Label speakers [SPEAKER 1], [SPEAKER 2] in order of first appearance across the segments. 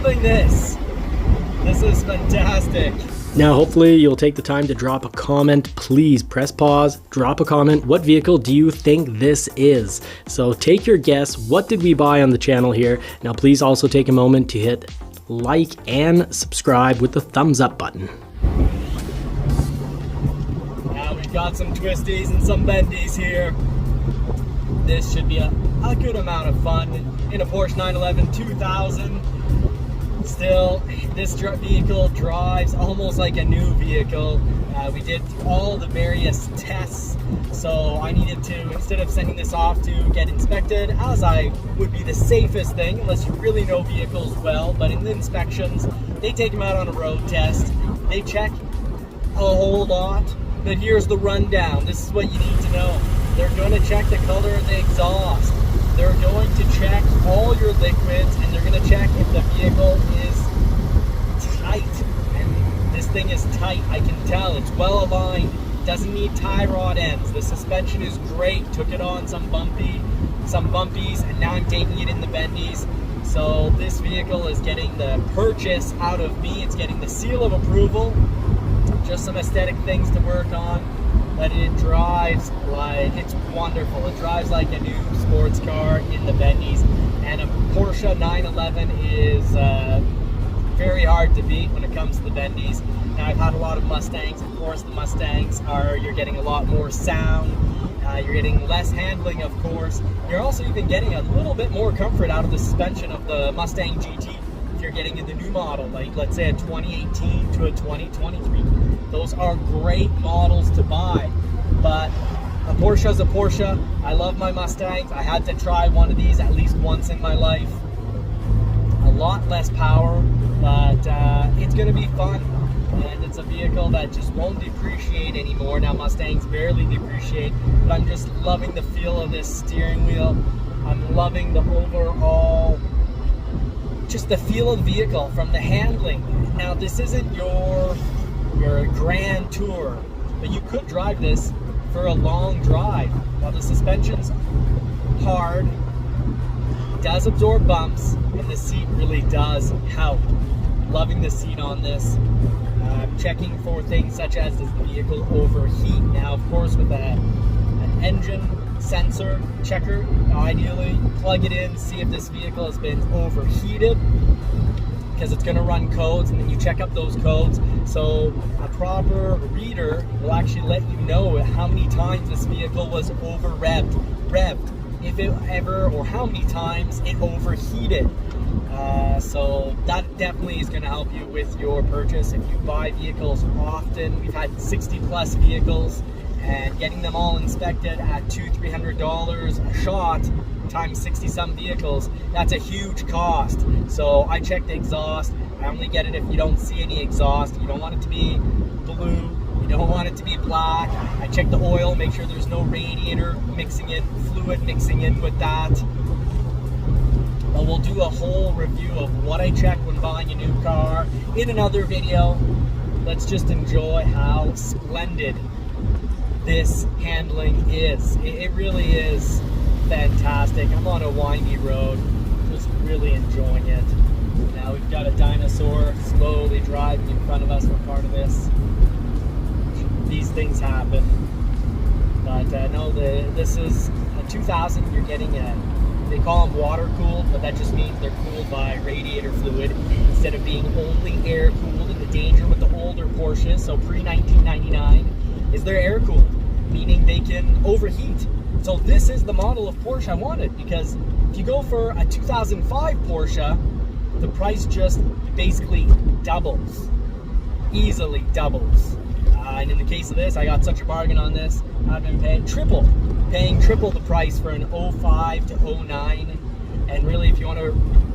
[SPEAKER 1] loving this. This is fantastic.
[SPEAKER 2] Now, hopefully you'll take the time to drop a comment. Please press pause, drop a comment. What vehicle do you think this is? So take your guess. What did we buy on the channel here? Now, please also take a moment to hit like and subscribe with the thumbs up button.
[SPEAKER 1] Now we've got some twisties and some bendies here. This should be a good amount of fun in a Porsche 911 2000. Still, this vehicle drives almost like a new vehicle. We did all the various tests, so I needed to, instead of sending this off to get inspected, as I would be the safest thing, unless you really know vehicles well, but in the inspections, they take them out on a road test, they check a whole lot, but here's the rundown. This is what you need to know. They're going to check the color of the exhaust. They're going to check all your liquids, and they're going to check if the vehicle is tight. And this thing is tight, I can tell. It's well aligned. Doesn't need tie rod ends. The suspension is great. Took it on some bumpies, and now I'm taking it in the bendies. So this vehicle is getting the purchase out of me. It's getting the seal of approval. Just some aesthetic things to work on. But it drives like, it's wonderful. It drives like a new sports car in the bendies. And a Porsche 911 is very hard to beat when it comes to the bendies. Now, I've had a lot of Mustangs. Of course, the Mustangs you're getting a lot more sound. You're getting less handling, of course. You're also even getting a little bit more comfort out of the suspension of the Mustang GT. If you're getting in the new model, like let's say a 2018 to a 2023. Those are great models to buy, but a Porsche is a Porsche. I love my Mustangs. I had to try one of these at least once in my life. A lot less power, but it's going to be fun. And it's a vehicle that just won't depreciate anymore. Now, Mustangs barely depreciate, but I'm just loving the feel of this steering wheel. I'm loving the overall, just the feel of the vehicle from the handling. Now, this isn't your grand tour, but you could drive this for a long drive. While the suspension's hard, does absorb bumps, and the seat really does help. Loving the seat on this. Checking for things such as does the vehicle overheat. Now, of course, with an engine sensor checker, ideally plug it in, see if this vehicle has been overheated, because it's going to run codes, and then you check up those codes. So a proper reader will actually let you know how many times this vehicle was over revved, if it ever, or how many times it overheated. So that definitely is going to help you with your purchase. If you buy vehicles often, we've had 60 plus vehicles, and getting them all inspected at $200-300 a shot times 60 some vehicles, that's a huge cost. So I check the exhaust. I only get it if you don't see any exhaust. You don't want it to be blue, you don't want it to be black. I check the oil, make sure there's no radiator fluid mixing in with that. But we'll do a whole review of what I check when buying a new car in another video. Let's just enjoy how splendid this handling is. It really is fantastic. I'm on a windy road, just really enjoying it. Now we've got a dinosaur slowly driving in front of us for part of this. These things happen. But no, this is a 2000. You're getting they call them water cooled, but that just means they're cooled by radiator fluid instead of being only air cooled. And the danger with the older Porsches, so pre-1999, is they're air cooled, meaning they can overheat. So this is the model of Porsche I wanted, because if you go for a 2005 Porsche, the price just basically doubles, easily doubles. And in the case of this, I got such a bargain on this. I've been paying triple the price for an 05 to 09. And really, if you want to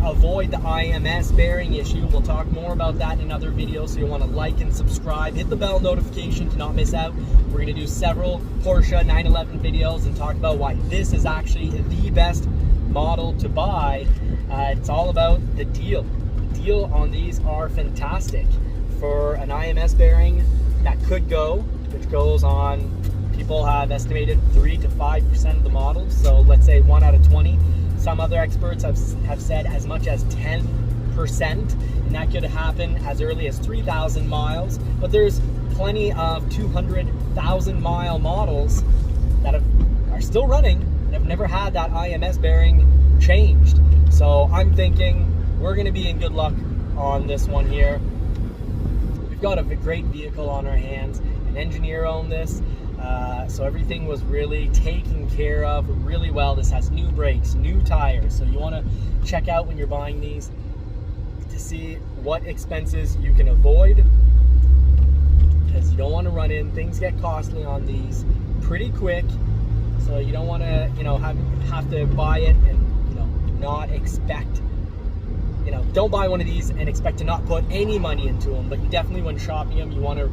[SPEAKER 1] avoid the IMS bearing issue, we'll talk more about that in another video. So you'll want to like and subscribe, hit the bell notification to not miss out. We're going to do several Porsche 911 videos and talk about why this is actually the best model to buy. It's all about the deal. The deal on these are fantastic. For an IMS bearing that could go, which goes on, people have estimated 3 to 5% of the models. So let's say 1 out of 20. Some other experts have said as much as 10 and that could happen as early as 3,000 miles. But there's plenty of 200,000 mile models that are still running and have never had that IMS bearing changed. So I'm thinking we're going to be in good luck on this one here. We've got a great vehicle on our hands. An engineer owned this, so everything was really taken care of really well. This has new brakes, new tires, so you want to check out when you're buying these to see what expenses you can avoid, because you don't want to run in. Things get costly on these pretty quick, so you don't want to, you know, have to buy it and, you know, not expect, you know, don't buy one of these and expect to not put any money into them. But you definitely, when shopping them, you want to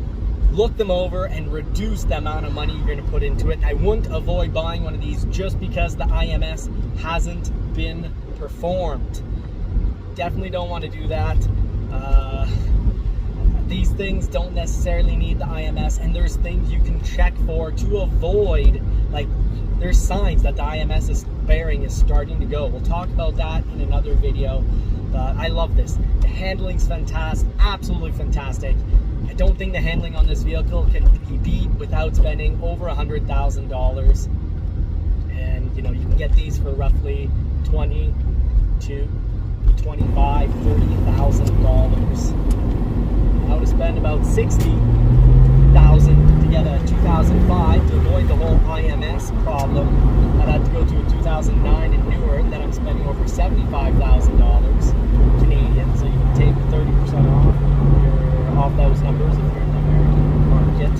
[SPEAKER 1] look them over and reduce the amount of money you're going to put into it. I wouldn't avoid buying one of these just because the IMS hasn't been performed. Definitely don't want to do that. These things don't necessarily need the IMS, and there's things you can check for to avoid, like there's signs that the IMS bearing is starting to go. We'll talk about that in another video, but I love this. The handling's fantastic, absolutely fantastic. I don't think the handling on this vehicle can be beat without spending over $100,000. And you know, you can get these for roughly $20,000 to $25,000, $30,000. I would spend about $60,000 to get a 2005 to avoid the whole IMS problem. I'd have to go to a 2009 and newer, and then I'm spending over $75,000 Canadian. So you can take 30% off those numbers if you're in the American market.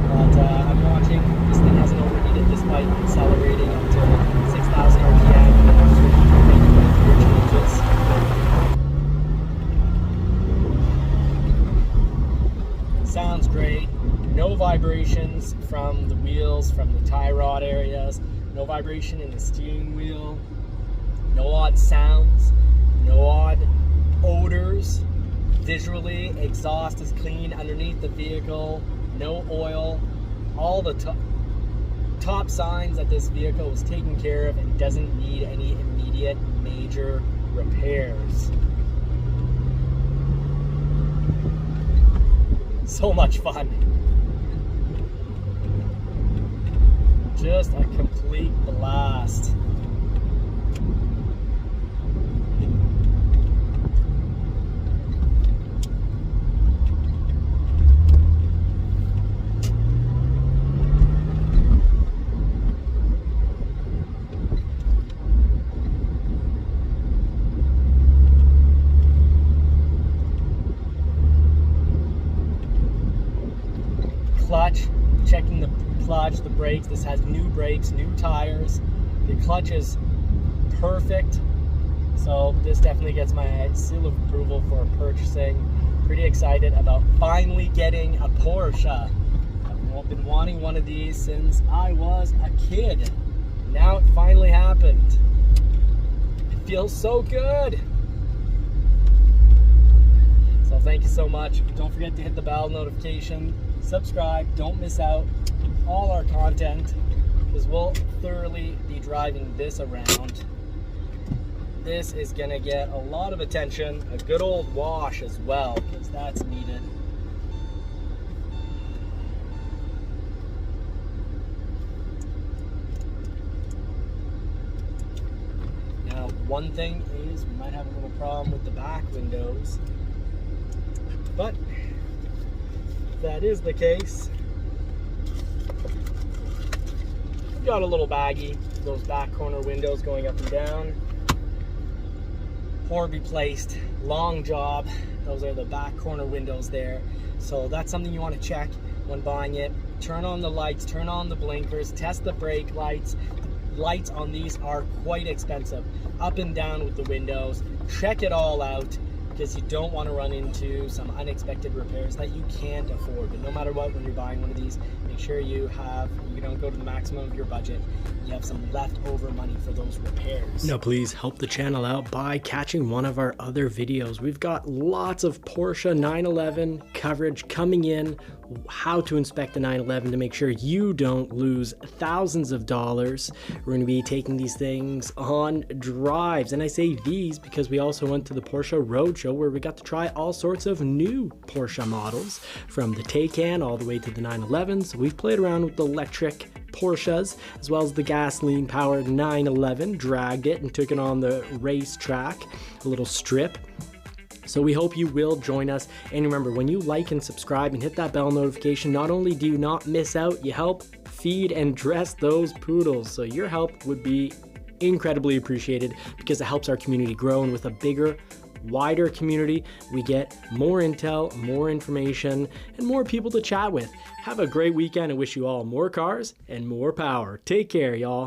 [SPEAKER 1] But I'm watching, this thing hasn't overheated despite accelerating up to 6,000 RPM and making gear changes. Sounds great. No vibrations from the wheels, from the tie rod areas, no vibration in the steering wheel, no odd sounds, no odd odors. Visually, exhaust is clean underneath the vehicle, no oil, all the top signs that this vehicle was taken care of and doesn't need any immediate major repairs. So much fun. Just a complete blast. Clutch, checking the clutch, the brakes. This has new brakes, new tires. The clutch is perfect. So this definitely gets my seal of approval for purchasing. Pretty excited about finally getting a Porsche. I've been wanting one of these since I was a kid. Now it finally happened. It feels so good. So thank you so much. Don't forget to hit the bell notification. Subscribe, don't miss out all our content, because we'll thoroughly be driving this around. This is gonna get a lot of attention, a good old wash as well, because that's needed. Now, one thing is we might have a little problem with the back windows, but if that is the case, we've got a little baggie, those back corner windows going up and down. Horribly placed, long job. Those are the back corner windows there. So that's something you want to check when buying it. Turn on the lights, turn on the blinkers, test the brake lights. The lights on these are quite expensive. Up and down with the windows. Check it all out, because you don't want to run into some unexpected repairs that you can't afford. But no matter what, when you're buying one of these, make sure you don't go to the maximum of your budget. You have some leftover money for those repairs.
[SPEAKER 2] Now please help the channel out by catching one of our other videos. We've got lots of Porsche 911 coverage coming in, how to inspect the 911 to make sure you don't lose thousands of dollars. We're going to be taking these things on drives, and I say these because we also went to the Porsche Roadshow where we got to try all sorts of new Porsche models, from the Taycan all the way to the 911s. So we've played around with the electric Porsches as well as the gasoline powered 911, dragged it and took it on the racetrack, a little strip. So we hope you will join us. And remember, when you like and subscribe and hit that bell notification, not only do you not miss out, you help feed and dress those poodles. So your help would be incredibly appreciated because it helps our community grow. And with a bigger, wider community, we get more intel, more information, and more people to chat with. Have a great weekend and wish you all more cars and more power. Take care, y'all.